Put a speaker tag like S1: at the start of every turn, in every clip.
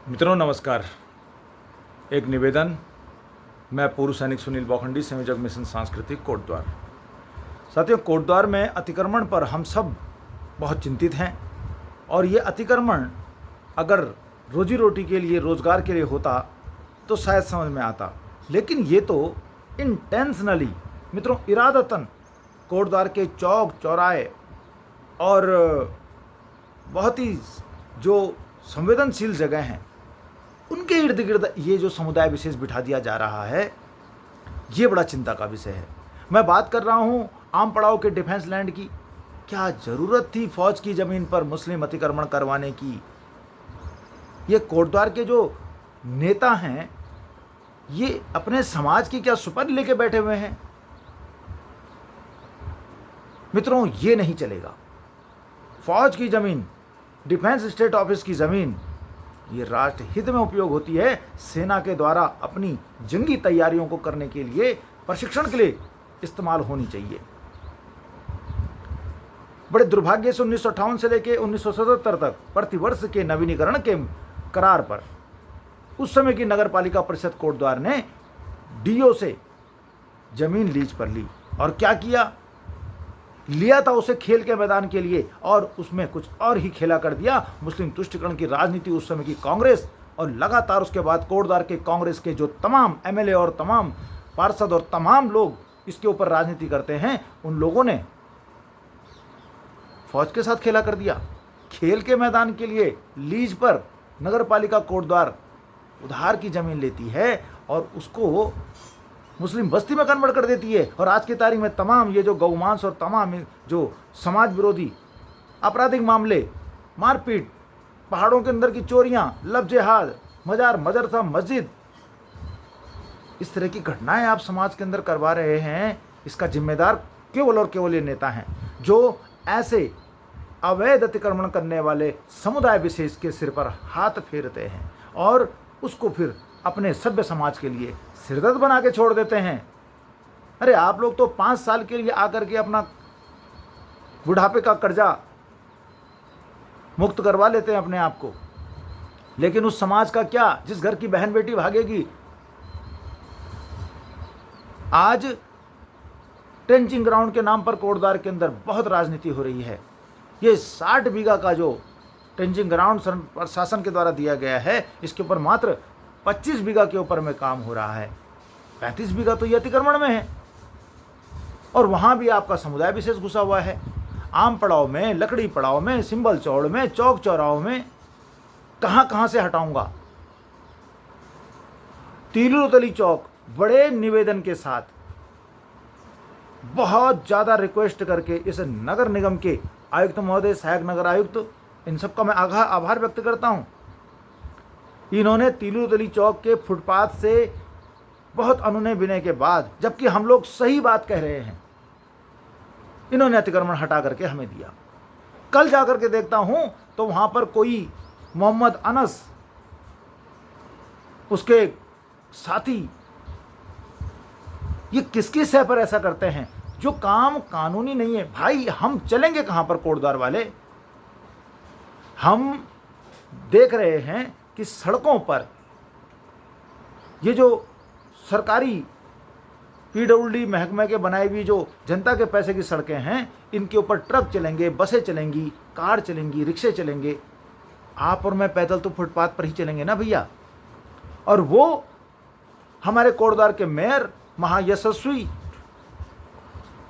S1: मित्रों नमस्कार। एक निवेदन। मैं पूर्व सैनिक सुनील बोखंडी, संयोजक मिशन सांस्कृतिक कोटद्वार। साथियों, कोटद्वार में अतिक्रमण पर हम सब बहुत चिंतित हैं और ये अतिक्रमण अगर रोजी रोटी के लिए, रोजगार के लिए होता तो शायद समझ में आता, लेकिन ये तो इंटेंशनली, मित्रों इरादतन कोटद्वार के चौक चौराहे और बहुत ही जो संवेदनशील जगह हैं उनके इर्द गिर्द ये जो समुदाय विशेष बिठा दिया जा रहा है, ये बड़ा चिंता का विषय है। मैं बात कर रहा हूँ आम पड़ाव के डिफेंस लैंड की। क्या जरूरत थी फौज की जमीन पर मुस्लिम अतिक्रमण करवाने की? ये कोटद्वार के जो नेता हैं, ये अपने समाज की क्या सुपन लेके बैठे हुए हैं? मित्रों, ये नहीं चलेगा। फौज की जमीन, डिफेंस स्टेट ऑफिस की जमीन, ये राष्ट्र हित में उपयोग होती है। सेना के द्वारा अपनी जंगी तैयारियों को करने के लिए, प्रशिक्षण के लिए इस्तेमाल होनी चाहिए। बड़े दुर्भाग्य से 1958 से लेकर 1977 तक प्रतिवर्ष के नवीनीकरण के करार पर उस समय की नगर पालिका परिषद कोटद्वार ने डीओ से जमीन लीज पर ली और क्या किया? लिया था उसे खेल के मैदान के लिए और उसमें कुछ और ही खेला कर दिया। मुस्लिम तुष्टिकरण की राजनीति उस समय की कांग्रेस और लगातार उसके बाद कोटद्वार के कांग्रेस के जो तमाम एमएलए और तमाम पार्षद और तमाम लोग इसके ऊपर राजनीति करते हैं, उन लोगों ने फौज के साथ खेला कर दिया। खेल के मैदान के लिए लीज पर नगर पालिका कोटद्वार उधार की जमीन लेती है और उसको मुस्लिम बस्ती में कन्वर्ट कर देती है। और आज की तारीख में तमाम ये जो गौमांस और तमाम जो समाज विरोधी आपराधिक मामले, मारपीट, पहाड़ों के अंदर की चोरियां, लव जिहाद, मजार, मदरसा, मस्जिद, इस तरह की घटनाएं आप समाज के अंदर करवा रहे हैं, इसका जिम्मेदार केवल और केवल ये नेता हैं जो ऐसे अवैध अतिक्रमण करने वाले समुदाय विशेष के सिर पर हाथ फेरते हैं और उसको फिर अपने सभ्य समाज के लिए सिरदर्द बना के छोड़ देते हैं। अरे आप लोग तो 5 साल के लिए आकर के अपना बुढ़ापे का कर्जा मुक्त करवा लेते हैं अपने आप को, लेकिन उस समाज का क्या जिस घर की बहन बेटी भागेगी? आज ट्रेंचिंग ग्राउंड के नाम पर कोटद्वार के अंदर बहुत राजनीति हो रही है। ये 60 बीघा का जो ट्रेंचिंग ग्राउंड प्रशासन के द्वारा दिया गया है, इसके ऊपर मात्र 25 बीघा के ऊपर में काम हो रहा है। 35 बीघा तो ये अतिक्रमण में है और वहां भी आपका समुदाय विशेष घुसा हुआ है। आम पड़ाव में, लकड़ी पड़ाव में, सिंबल चौड़ में, चौक चौराहों में कहां से हटाऊंगा? तिलोतली चौक बड़े निवेदन के साथ, बहुत ज्यादा रिक्वेस्ट करके इस नगर निगम के आयुक्त महोदय, सहायक नगर आयुक्त, इन सबका मैं आभार व्यक्त करता हूं। इन्होंने तिलोतली चौक के फुटपाथ से बहुत अनुनय विनय के बाद, जबकि हम लोग सही बात कह रहे हैं, इन्होंने अतिक्रमण हटा करके हमें दिया। कल जाकर के देखता हूं तो वहां पर कोई मोहम्मद अनस, उसके साथी, ये किसकी सह पर ऐसा करते हैं जो काम कानूनी नहीं है? भाई हम चलेंगे कहां पर कोटद्वार वाले? हम देख रहे हैं कि सड़कों पर ये जो सरकारी पीडब्ल्यूडी महकमे के बनाई हुई जो जनता के पैसे की सड़कें हैं, इनके ऊपर ट्रक चलेंगे, बसें चलेंगी, कार चलेंगी, रिक्शे चलेंगे। आप और मैं पैदल तो फुटपाथ पर ही चलेंगे ना भैया। और वो हमारे कोटद्वार के मेयर महायशस्वी,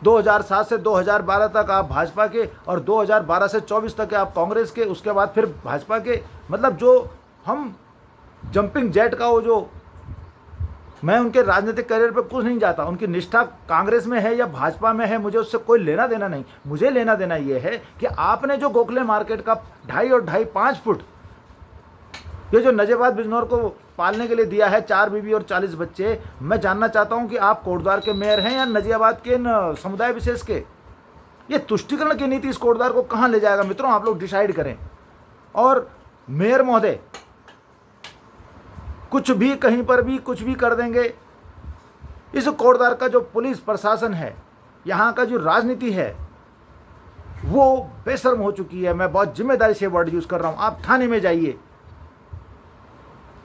S1: 2007 से 2012 तक आप भाजपा के और 2012 से 24 तक आप कांग्रेस के, उसके बाद फिर भाजपा के। मतलब जो हम जंपिंग जेट का वो जो, मैं उनके राजनीतिक करियर पे कुछ नहीं जाता, उनकी निष्ठा कांग्रेस में है या भाजपा में है, मुझे उससे कोई लेना देना नहीं। मुझे लेना देना ये है कि आपने जो गोखले मार्केट का 2.5 और 2.5 5 फुट ये जो नजेबाद बिजनौर को पालने के लिए दिया है, 4 बीबी और 40 बच्चे, मैं जानना चाहता हूं कि आप कोटद्वार के मेयर हैं या नजियाबाद के समुदाय विशेष के? ये तुष्टिकरण की नीति इस कोटद्वार को कहां ले जाएगा? मित्रों आप लोग डिसाइड करें। और मेयर महोदय कुछ भी कहीं पर भी कुछ भी कर देंगे। इस कोटद्वार का जो पुलिस प्रशासन है, यहाँ का जो राजनीति है, वो बेशर्म हो चुकी है। मैं बहुत जिम्मेदारी से वर्ड यूज़ कर रहा हूँ। आप थाने में जाइए,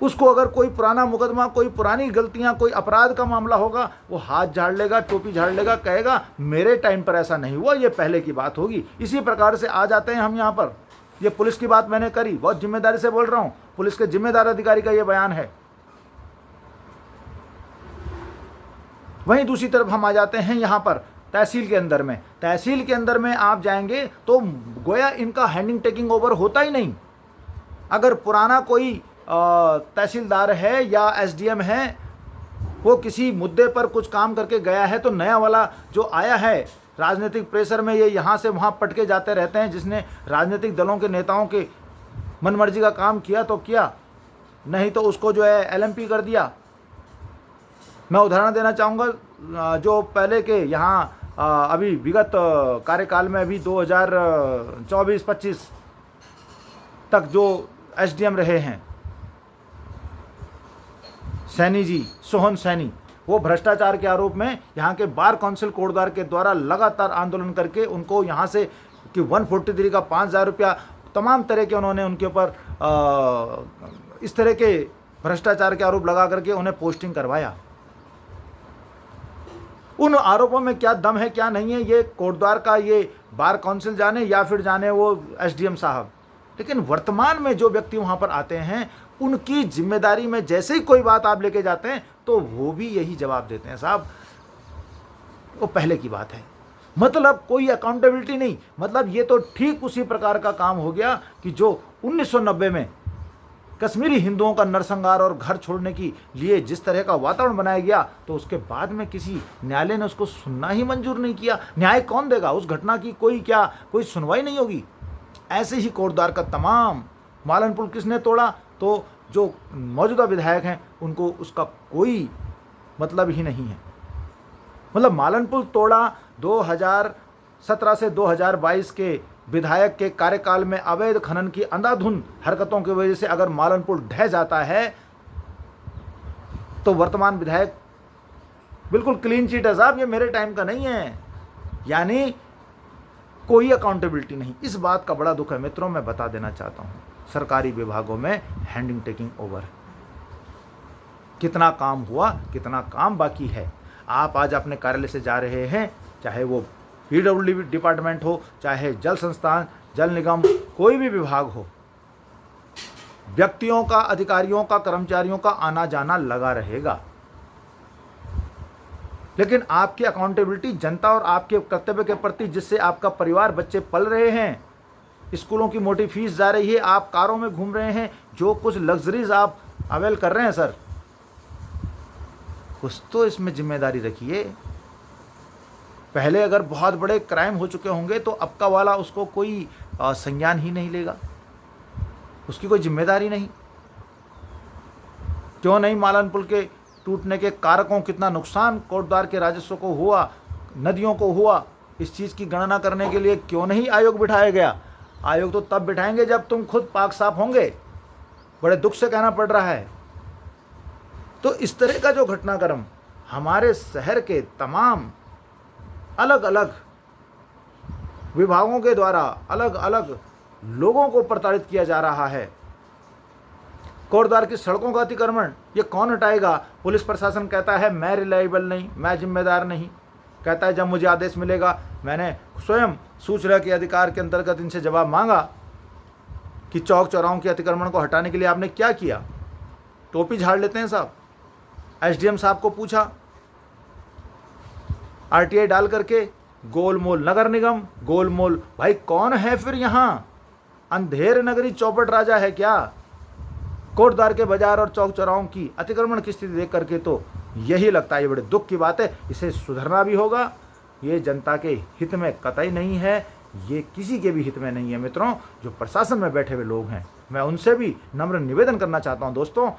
S1: उसको अगर कोई पुराना मुकदमा, कोई पुरानी गलतियां, कोई अपराध का मामला होगा, वो हाथ झाड़ लेगा, टोपी झाड़ लेगा, कहेगा मेरे टाइम पर ऐसा नहीं हुआ, ये पहले की बात होगी। इसी प्रकार से आ जाते हैं हम यहाँ पर। ये पुलिस की बात मैंने करी, बहुत जिम्मेदारी से बोल रहा हूँ, पुलिस के जिम्मेदार अधिकारी का ये बयान है। वहीं दूसरी तरफ हम आ जाते हैं यहाँ पर तहसील के अंदर में। तहसील के अंदर में आप जाएंगे तो गोया इनका हैंडिंग टेकिंग ओवर होता ही नहीं। अगर पुराना कोई तहसीलदार है या एसडीएम है, वो किसी मुद्दे पर कुछ काम करके गया है, तो नया वाला जो आया है राजनीतिक प्रेशर में, ये यहाँ से वहाँ पटके जाते रहते हैं। जिसने राजनीतिक दलों के नेताओं के मनमर्जी का काम किया तो किया, नहीं तो उसको जो है एलएमपी कर दिया। मैं उदाहरण देना चाहूँगा, जो पहले के यहाँ अभी विगत कार्यकाल में, अभी 2024-25 तक जो एसडीएम रहे हैं, सैनी जी, सोहन सैनी, वो भ्रष्टाचार के आरोप में यहाँ के बार काउंसिल कोटद्वार के द्वारा लगातार आंदोलन करके उनको यहाँ से कि 143 का 5,000 रुपया, तमाम तरह के उन्होंने उनके ऊपर इस तरह के भ्रष्टाचार के आरोप लगा करके उन्हें पोस्टिंग करवाया। उन आरोपों में क्या दम है क्या नहीं है, ये कोटद्वार का ये बार काउंसिल जाने या फिर जाने वो एसडीएम साहब। लेकिन वर्तमान में जो व्यक्ति वहाँ पर आते हैं, उनकी जिम्मेदारी में जैसे ही कोई बात आप लेके जाते हैं तो वो भी यही जवाब देते हैं, साहब वो पहले की बात है। मतलब कोई अकाउंटेबिलिटी नहीं। मतलब ये तो ठीक उसी प्रकार का काम हो गया कि जो 1990 में कश्मीरी हिंदुओं का नरसंहार और घर छोड़ने के लिए जिस तरह का वातावरण बनाया गया, तो उसके बाद में किसी न्यायालय ने उसको सुनना ही मंजूर नहीं किया। न्याय कौन देगा? उस घटना की कोई सुनवाई नहीं होगी। ऐसे ही कोटद्वार का तमाम मालन पुल किसने तोड़ा, तो जो मौजूदा विधायक हैं उनको उसका कोई मतलब ही नहीं है। मतलब मालन पुल तोड़ा 2017 से 2022 के विधायक के कार्यकाल में अवैध खनन की अंधाधुंध हरकतों की वजह से अगर मालन पुल ढह जाता है तो वर्तमान विधायक बिल्कुल क्लीन चिट है, साहब ये मेरे टाइम का नहीं है। यानी कोई अकाउंटेबिलिटी नहीं। इस बात का बड़ा दुख है मित्रों, मैं बता देना चाहता हूँ। सरकारी विभागों में हैंडिंग टेकिंग ओवर है। कितना काम हुआ, कितना काम बाकी है। आप आज अपने कार्यालय से जा रहे हैं, चाहे वो पीडब्ल्यूडी डिपार्टमेंट हो, चाहे जल संस्थान, जल निगम, कोई भी विभाग हो, व्यक्तियों का, अधिकारियों का, कर्मचारियों का आना जाना लगा रहेगा। लेकिन आपकी अकाउंटेबिलिटी जनता और आपके कर्तव्य के प्रति, जिससे आपका परिवार, बच्चे पल रहे हैं, स्कूलों की मोटी फीस जा रही है, आप कारों में घूम रहे हैं, जो कुछ लग्जरीज आप अवेल कर रहे हैं, सर कुछ तो इसमें जिम्मेदारी रखिए। पहले अगर बहुत बड़े क्राइम हो चुके होंगे तो अब का वाला उसको कोई संज्ञान ही नहीं लेगा, उसकी कोई जिम्मेदारी नहीं। क्यों नहीं मालन पुल के टूटने के कारकों, कितना नुकसान कोटद्वार के राजस्व को हुआ, नदियों को हुआ, इस चीज़ की गणना करने के लिए क्यों नहीं आयोग बिठाया गया? आयोग तो तब बिठाएंगे जब तुम खुद पाक साफ होंगे। बड़े दुख से कहना पड़ रहा है। तो इस तरह का जो घटनाक्रम हमारे शहर के तमाम अलग अलग विभागों के द्वारा अलग अलग लोगों को प्रताड़ित किया जा रहा है। कोटद्वार की सड़कों का अतिक्रमण ये कौन हटाएगा? पुलिस प्रशासन कहता है मैं रिलायबल नहीं, मैं जिम्मेदार नहीं। कहता है जब मुझे आदेश मिलेगा। मैंने स्वयं सूचना के अधिकार के अंतर्गत इनसे जवाब मांगा कि चौक चौराहों के अतिक्रमण को हटाने के लिए आपने क्या किया? टोपी झाड़ लेते हैं साहब। एसडीएम साहब को पूछा, आरटीआई डाल करके गोलमोल नगर निगम, गोलमोल भाई कौन है फिर यहाँ? अंधेर नगरी चौपट राजा है क्या? कोटद्वार के बाजार और चौक चौराहों की अतिक्रमण की स्थिति देख करके तो यही लगता है, ये बड़े दुख की बात है। इसे सुधरना भी होगा। ये जनता के हित में कतई नहीं है, ये किसी के भी हित में नहीं है। मित्रों, जो प्रशासन में बैठे हुए लोग हैं, मैं उनसे भी नम्र निवेदन करना चाहता हूं, दोस्तों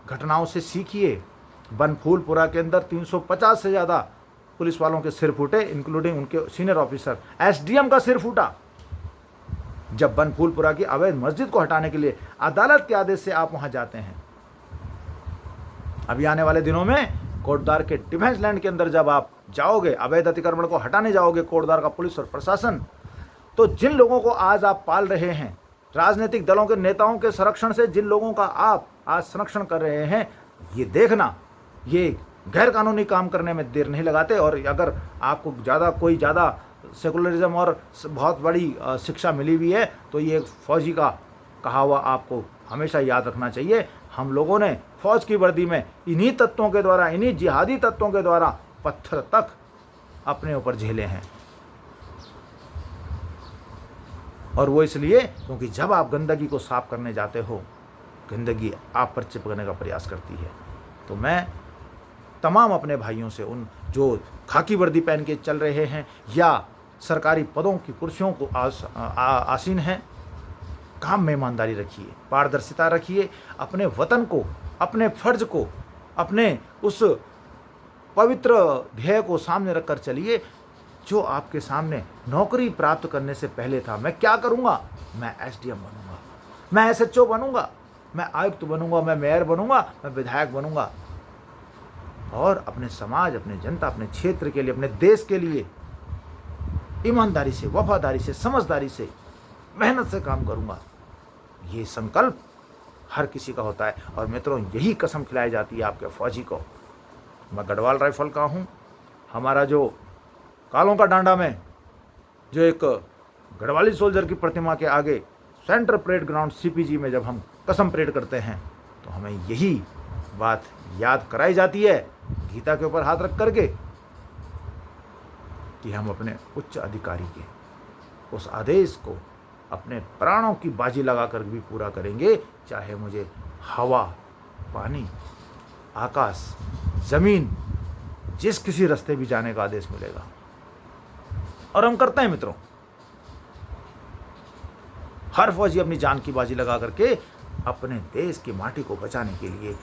S1: घटनाओं से सीखिए। बनफूलपुरा के अंदर 350 से ज़्यादा पुलिस वालों के सिर फूटे, इंक्लूडिंग उनके सीनियर ऑफिसर। एसडीएम का सिर फूटा जब बनफूलपुरा की अवैध मस्जिद को हटाने के लिए अदालत के आदेश से आप वहां जाते हैं। अभी आने वाले दिनों में कोटद्वार के डिफेंस लैंड के अंदर जब आप जाओगे, अवैध अतिक्रमण को हटाने जाओगे, कोटद्वार का पुलिस और प्रशासन, तो जिन लोगों को आज आप पाल रहे हैं, राजनीतिक दलों के नेताओं के संरक्षण से जिन लोगों का आप आज संरक्षण कर रहे हैं, ये देखना, ये गैर कानूनी काम करने में देर नहीं लगाते। और अगर आपको कोई ज़्यादा सेकुलरिज्म और बहुत बड़ी शिक्षा मिली हुई है तो ये एक फौजी का कहा हुआ आपको हमेशा याद रखना चाहिए। हम लोगों ने फौज की वर्दी में इन्हीं तत्वों के द्वारा, इन्हीं जिहादी तत्वों के द्वारा पत्थर तक अपने ऊपर झेले हैं। और वो इसलिए क्योंकि जब आप गंदगी को साफ करने जाते हो, गंदगी आप पर चिपकने का प्रयास करती है। तो मैं तमाम अपने भाइयों से, उन जो खाकी वर्दी पहन के चल रहे हैं या सरकारी पदों की कुर्सियों को आसीन हैं, काम में ईमानदारी रखिए, पारदर्शिता रखिए, अपने वतन को, अपने फर्ज को, अपने उस पवित्र ध्येय को सामने रखकर चलिए जो आपके सामने नौकरी प्राप्त करने से पहले था। मैं क्या करूँगा? मैं एसडीएम बनूंगा, मैं एसएचओ बनूंगा, मैं आयुक्त बनूंगा, मैं मेयर बनूंगा, मैं विधायक बनूंगा, और अपने समाज, अपने जनता, अपने क्षेत्र के लिए, अपने देश के लिए ईमानदारी से, वफादारी से, समझदारी से, मेहनत से काम करूंगा। ये संकल्प हर किसी का होता है। और मित्रों, यही कसम खिलाई जाती है आपके फौजी को। मैं गढ़वाल राइफल का हूँ। हमारा जो कालों का डांडा में जो एक गढ़वाली सोल्जर की प्रतिमा के आगे सेंटर परेड ग्राउंड सीपीजी में जब हम कसम परेड करते हैं तो हमें यही बात याद कराई जाती है, गीता के ऊपर हाथ रख करके, कि हम अपने उच्च अधिकारी के उस आदेश को अपने प्राणों की बाजी लगाकर भी पूरा करेंगे, चाहे मुझे हवा, पानी, आकाश, जमीन, जिस किसी रास्ते भी जाने का आदेश मिलेगा। और हम करते हैं मित्रों। हर फौजी अपनी जान की बाजी लगा करके अपने देश की माटी को बचाने के लिए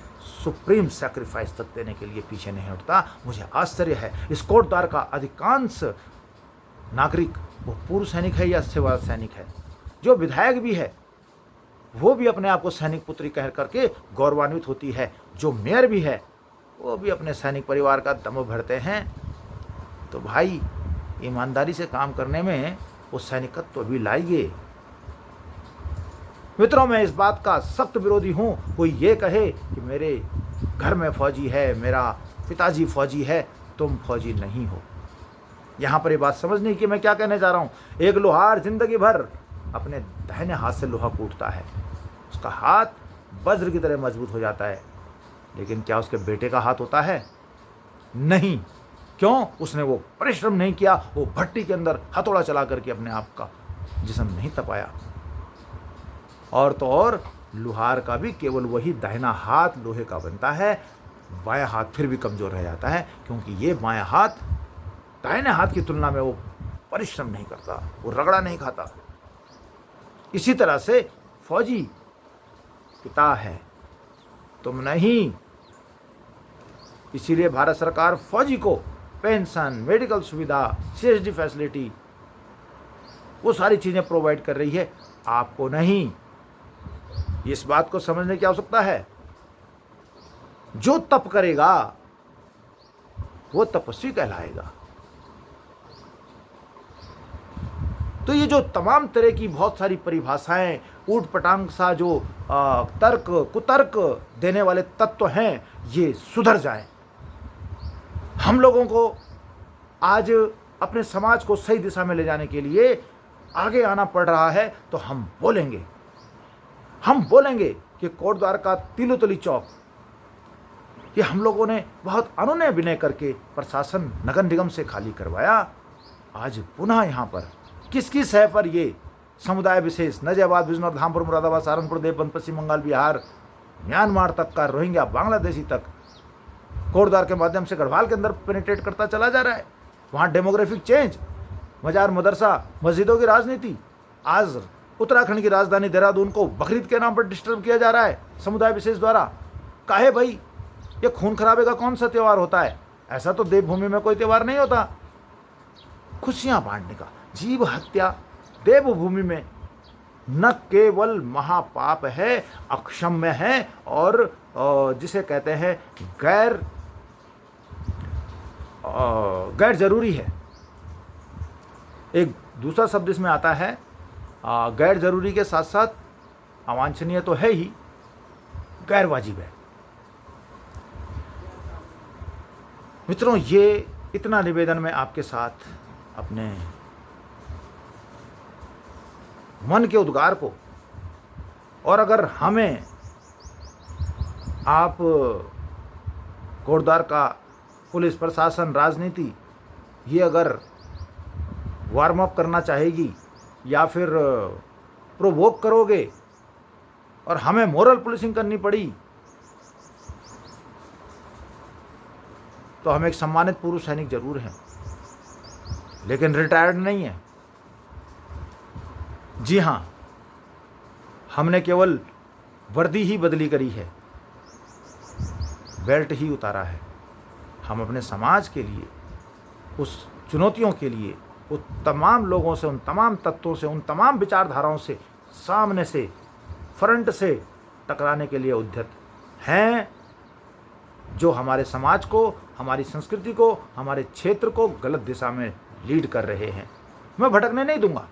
S1: सुप्रीम सैक्रिफाइस तक देने के लिए पीछे नहीं हटता। मुझे आश्चर्य है, इस कोटद्वार का अधिकांश नागरिक वो पूर्व सैनिक है या सेवा सैनिक है। जो विधायक भी है वो भी अपने आप को सैनिक पुत्री कह करके गौरवान्वित होती है। जो मेयर भी है वो भी अपने सैनिक परिवार का दम भरते हैं। तो भाई, ईमानदारी से काम करने में वो सैनिकत्व भी लाइए। मित्रों, मैं इस बात का सख्त विरोधी हूँ, कोई ये कहे कि मेरे घर में फौजी है, मेरा पिताजी फौजी है, तुम फौजी नहीं हो। यहाँ पर ये बात समझने की मैं क्या कहने जा रहा हूँ। एक लोहार जिंदगी भर अपने दाहिने हाथ से लोहा कूटता है, उसका हाथ वज्र की तरह मजबूत हो जाता है, लेकिन क्या उसके बेटे का हाथ होता है? नहीं। क्यों? उसने वो परिश्रम नहीं किया, वो भट्टी के अंदर हथौड़ा चला करके अपने आप का जिस्म नहीं तपाया। और तो और लोहार का भी केवल वही दाहिना हाथ लोहे का बनता है, बायां हाथ फिर भी कमज़ोर रह जाता है, क्योंकि ये बायां हाथ दाहिने हाथ की तुलना में वो परिश्रम नहीं करता, वो रगड़ा नहीं खाता। इसी तरह से फौजी पिता है, तुम नहीं। इसीलिए भारत सरकार फौजी को पेंशन, मेडिकल सुविधा, सीएसडी फैसिलिटी, वो सारी चीज़ें प्रोवाइड कर रही है, आपको नहीं। इस बात को समझने की आवश्यकता है। जो तप करेगा वो तपस्वी कहलाएगा। तो ये जो तमाम तरह की बहुत सारी परिभाषाएं, ऊट पटांग सा जो तर्क कुतर्क देने वाले तत्व हैं, ये सुधर जाएं। हम लोगों को आज अपने समाज को सही दिशा में ले जाने के लिए आगे आना पड़ रहा है। तो हम बोलेंगे कि कोटद्वार का तिलोतली चौक, ये हम लोगों ने बहुत अनुनय विनय करके प्रशासन, नगर निगम से खाली करवाया। आज पुनः यहाँ पर किस है पर ये समुदाय विशेष नजियाबाद, बिजनौर, धामपुर, मुरादाबाद, सहारनपुर, देवबंद, पश्चिम बंगाल, बिहार, म्यांमार तक का, रोहिंग्या, बांग्लादेशी तक कोटद्वार के माध्यम से गढ़वाल के अंदर पेनिट्रेट करता चला जा रहा है। वहाँ डेमोग्राफिक चेंज, मजार, मदरसा, मस्जिदों की राजनीति। आज उत्तराखंड की राजधानी देहरादून को बकरीद के नाम पर डिस्टर्ब किया जा रहा है समुदाय विशेष द्वारा। काहे भाई, ये खून खराबे का कौन सा त्यौहार होता है? ऐसा तो देवभूमि में कोई त्यौहार नहीं होता। खुशियां बांटने का, जीव हत्या देवभूमि में न केवल महापाप है, अक्षम्य है, और जिसे कहते हैं गैर जरूरी है। एक दूसरा शब्द इसमें आता है गैर जरूरी के साथ साथ अवांछनीय तो है ही, गैर वाजिब है। मित्रों, ये इतना निवेदन मैं आपके साथ अपने मन के उद्गार को, और अगर हमें आप कोटद्वार का पुलिस प्रशासन, राजनीति ये अगर वार्म अप करना चाहेगी या फिर प्रोवोक करोगे और हमें मोरल पुलिसिंग करनी पड़ी, तो हम एक सम्मानित पूर्व सैनिक जरूर हैं, लेकिन रिटायर्ड नहीं है। जी हाँ, हमने केवल वर्दी ही बदली करी है, बेल्ट ही उतारा है। हम अपने समाज के लिए, उस चुनौतियों के लिए, उन तमाम लोगों से, उन तमाम तत्वों से, उन तमाम विचारधाराओं से सामने से, फ्रंट से टकराने के लिए उद्यत हैं, जो हमारे समाज को, हमारी संस्कृति को, हमारे क्षेत्र को गलत दिशा में लीड कर रहे हैं। मैं भटकने नहीं दूंगा।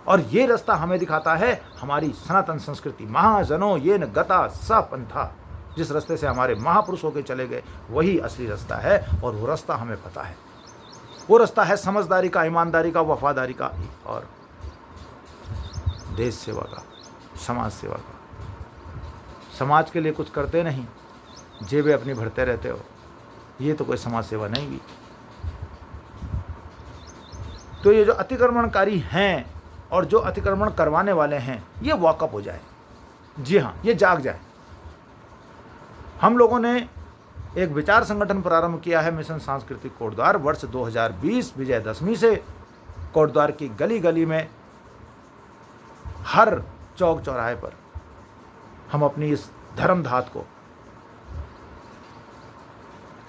S1: और ये रास्ता हमें दिखाता है हमारी सनातन संस्कृति। महाजनों येन गता स पंथा, जिस रास्ते से हमारे महापुरुष होकर चले गए वही असली रास्ता है, और वो रास्ता हमें पता है। वो रास्ता है समझदारी का, ईमानदारी का, वफादारी का और देश सेवा का, समाज सेवा का। समाज के लिए कुछ करते नहीं, जेबें अपनी भरते रहते हो, ये तो कोई समाज सेवा नहीं भी। तो ये जो अतिक्रमणकारी हैं और जो अतिक्रमण करवाने वाले हैं, ये वॉकअप हो जाए। जी हाँ, ये जाग जाए। हम लोगों ने एक विचार संगठन प्रारंभ किया है, मिशन सांस्कृतिक कोटद्वार। वर्ष 2020 विजयदशमी से कोटद्वार की गली गली में, हर चौक चौराहे पर हम अपनी इस धर्म धात को,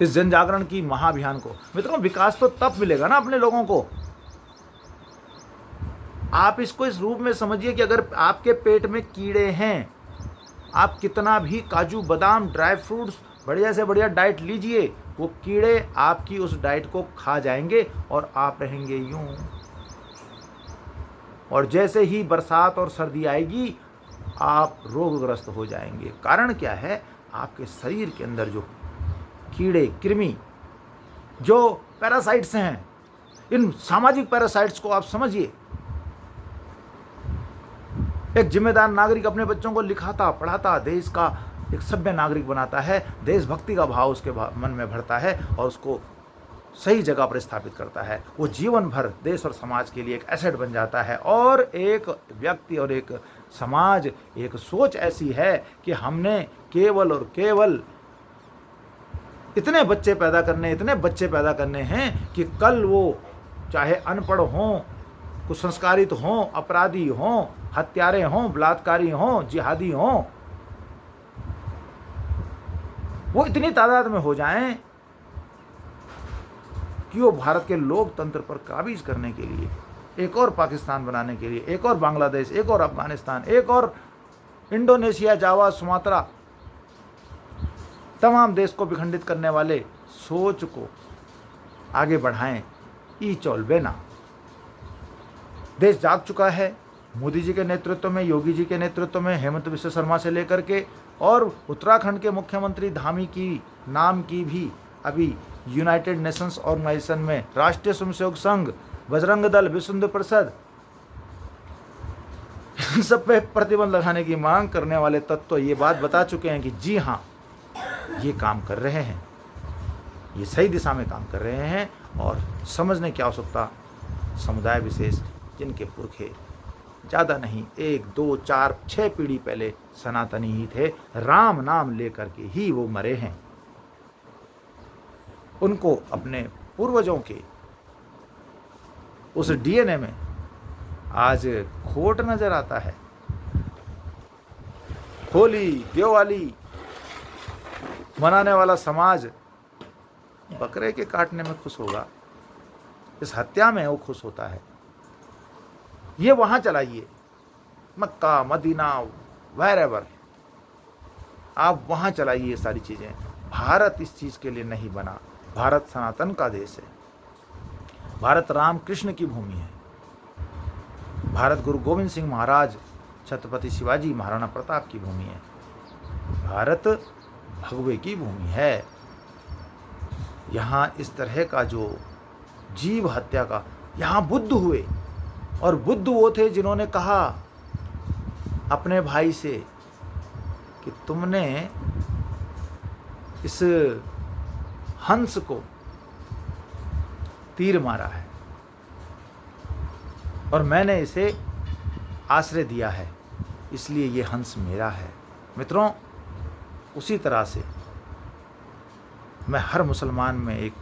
S1: इस जन जागरण की महाअभियान को, मित्रों विकास तो तब मिलेगा ना अपने लोगों को। आप इसको इस रूप में समझिए कि अगर आपके पेट में कीड़े हैं, आप कितना भी काजू बादाम ड्राई फ्रूट्स बढ़िया से बढ़िया डाइट लीजिए, वो कीड़े आपकी उस डाइट को खा जाएंगे और आप रहेंगे यूं। और जैसे ही बरसात और सर्दी आएगी, आप रोगग्रस्त हो जाएंगे। कारण क्या है? आपके शरीर के अंदर जो कीड़े, कृमि, जो पैरासाइट्स हैं, इन सामाजिक पैरासाइट्स को आप समझिए। एक जिम्मेदार नागरिक अपने बच्चों को लिखाता, पढ़ाता, देश का एक सभ्य नागरिक बनाता है, देशभक्ति का भाव उसके मन में भरता है और उसको सही जगह पर स्थापित करता है। वो जीवन भर देश और समाज के लिए एक एसेट बन जाता है। और एक व्यक्ति और एक समाज, एक सोच ऐसी है कि हमने केवल और केवल इतने बच्चे पैदा करने हैं कि कल वो चाहे अनपढ़ हों, कुसंस्कारित हों, अपराधी हों, हत्यारे हों, बलात्कारी हों, जिहादी हों, वो इतनी तादाद में हो जाएं कि वो भारत के लोकतंत्र पर काबिज करने के लिए, एक और पाकिस्तान बनाने के लिए, एक और बांग्लादेश, एक और अफगानिस्तान, एक और इंडोनेशिया, जावा, सुमात्रा, तमाम देश को विखंडित करने वाले सोच को आगे बढ़ाएं। ई चौलबे ना। देश जाग चुका है। मोदी जी के नेतृत्व में, योगी जी के नेतृत्व में, हेमंत बिश्व शर्मा से लेकर के और उत्तराखंड के मुख्यमंत्री धामी की नाम की भी अभी यूनाइटेड नेशंस ऑर्गेनाइजेशन में, राष्ट्रीय स्वयंसेवक संघ, बजरंग दल, विश्व हिंदू परिषद, इन सब पे प्रतिबंध लगाने की मांग करने वाले तत्व ये बात बता चुके हैं कि जी हाँ, ये काम कर रहे हैं, ये सही दिशा में काम कर रहे हैं। और समझने की आवश्यकता, समुदाय विशेष जिनके पुरखे ज़्यादा नहीं, 1, 2, 4, 6 पीढ़ी पहले सनातनी ही थे, राम नाम लेकर के ही वो मरे हैं। उनको अपने पूर्वजों के उस डीएनए में आज खोट नजर आता है। होली, दिवाली मनाने वाला समाज बकरे के काटने में खुश होगा, इस हत्या में वो खुश होता है। ये वहां चलाइए, मक्का, मदीना, वेरेवर, आप वहां चलाइए ये सारी चीजें। भारत इस चीज के लिए नहीं बना। भारत सनातन का देश है। भारत राम कृष्ण की भूमि है। भारत गुरु गोविंद सिंह महाराज, छत्रपति शिवाजी, महाराणा प्रताप की भूमि है। भारत भगवे की भूमि है। यहाँ इस तरह का जो जीव हत्या का, यहाँ बुद्ध हुए, और बुद्ध वो थे जिन्होंने कहा अपने भाई से कि तुमने इस हंस को तीर मारा है और मैंने इसे आश्रय दिया है, इसलिए ये हंस मेरा है। मित्रों, उसी तरह से मैं हर मुसलमान में एक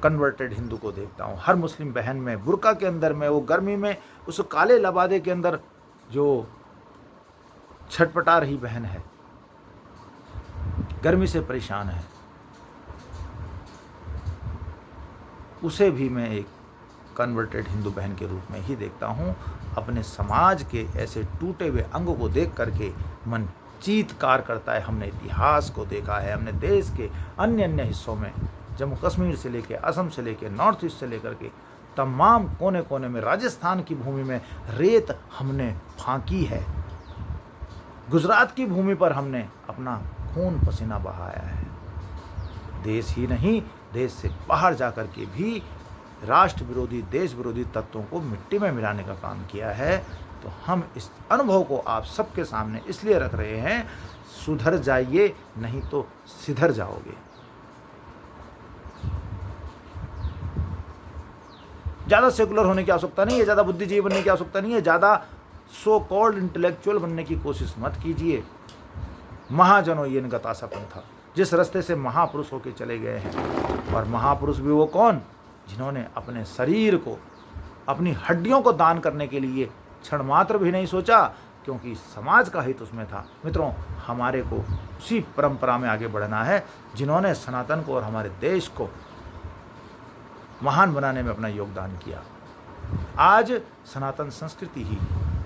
S1: कन्वर्टेड हिंदू को देखता हूँ, हर मुस्लिम बहन में, बुर्का के अंदर में, वो गर्मी में उस काले लबादे के अंदर जो छटपटा रही बहन है, गर्मी से परेशान है, उसे भी मैं एक कन्वर्टेड हिंदू बहन के रूप में ही देखता हूँ। अपने समाज के ऐसे टूटे हुए अंगों को देख करके मन चीत्कार करता है। हमने इतिहास को देखा है, हमने देश के अन्य अन्य हिस्सों में, जम्मू कश्मीर से लेकर, असम से लेकर, नॉर्थ ईस्ट से लेकर के तमाम कोने कोने में, राजस्थान की भूमि में रेत हमने फांकी है, गुजरात की भूमि पर हमने अपना खून पसीना बहाया है। देश ही नहीं, देश से बाहर जाकर के भी राष्ट्र विरोधी, देश विरोधी तत्वों को मिट्टी में मिलाने का काम किया है। तो हम इस अनुभव को आप सबके सामने इसलिए रख रहे हैं, सुधर जाइए, नहीं तो सिधर जाओगे। ज़्यादा सेकुलर होने की आवश्यकता नहीं है, ज़्यादा बुद्धिजीवी बनने की आवश्यकता नहीं है, ज़्यादा सो कॉल्ड इंटेलेक्चुअल बनने की कोशिश मत कीजिए। महाजनों ये गतासा पंथा, जिस रास्ते से महापुरुष होके चले गए हैं, और महापुरुष भी वो कौन, जिन्होंने अपने शरीर को, अपनी हड्डियों को दान करने के लिए क्षण मात्र भी नहीं सोचा, क्योंकि समाज का हित उसमें था। मित्रों, हमारे को उसी परंपरा में आगे बढ़ना है जिन्होंने सनातन को और हमारे देश को महान बनाने में अपना योगदान किया। आज सनातन संस्कृति ही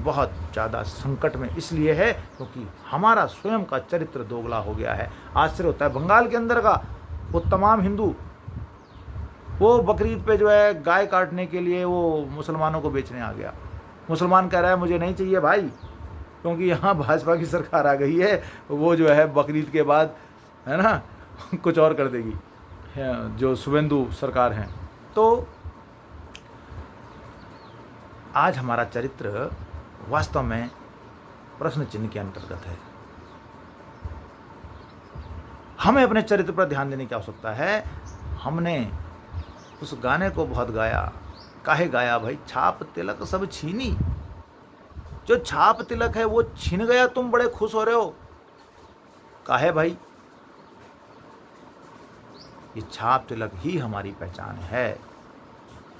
S1: बहुत ज़्यादा संकट में इसलिए है क्योंकि हमारा स्वयं का चरित्र दोगला हो गया है। आश्चर्य होता है, बंगाल के अंदर का वो तमाम हिंदू, वो बकरीद पे जो है गाय काटने के लिए वो मुसलमानों को बेचने आ गया। मुसलमान कह रहा है मुझे नहीं चाहिए भाई, क्योंकि यहाँ भाजपा की सरकार आ गई है, वो जो है बकरीद के बाद, है ना, कुछ और कर देगी, जो शुभेंदु सरकार हैं। तो आज हमारा चरित्र वास्तव में प्रश्न चिन्ह के अंतर्गत है। हमें अपने चरित्र पर ध्यान देने की आवश्यकता है। हमने उस गाने को बहुत गाया, काहे गाया भाई, छाप तिलक सब छीनी। जो छाप तिलक है वो छीन गया, तुम बड़े खुश हो रहे हो, काहे भाई। ये छाप तिलक ही हमारी पहचान है,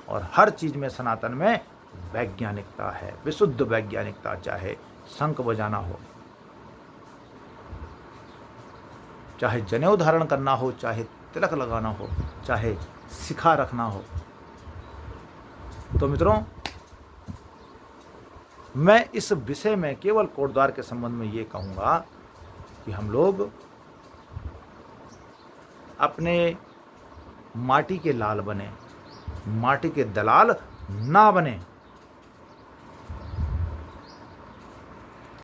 S1: और हर चीज में, सनातन में वैज्ञानिकता है, विशुद्ध वैज्ञानिकता। चाहे शंख बजाना हो, चाहे जनेऊ धारण करना हो, चाहे तिलक लगाना हो, चाहे शिखा रखना हो। तो मित्रों, मैं इस विषय में केवल कोटद्वार के संबंध में ये कहूँगा कि हम लोग अपने माटी के लाल बने, माटी के दलाल ना बने।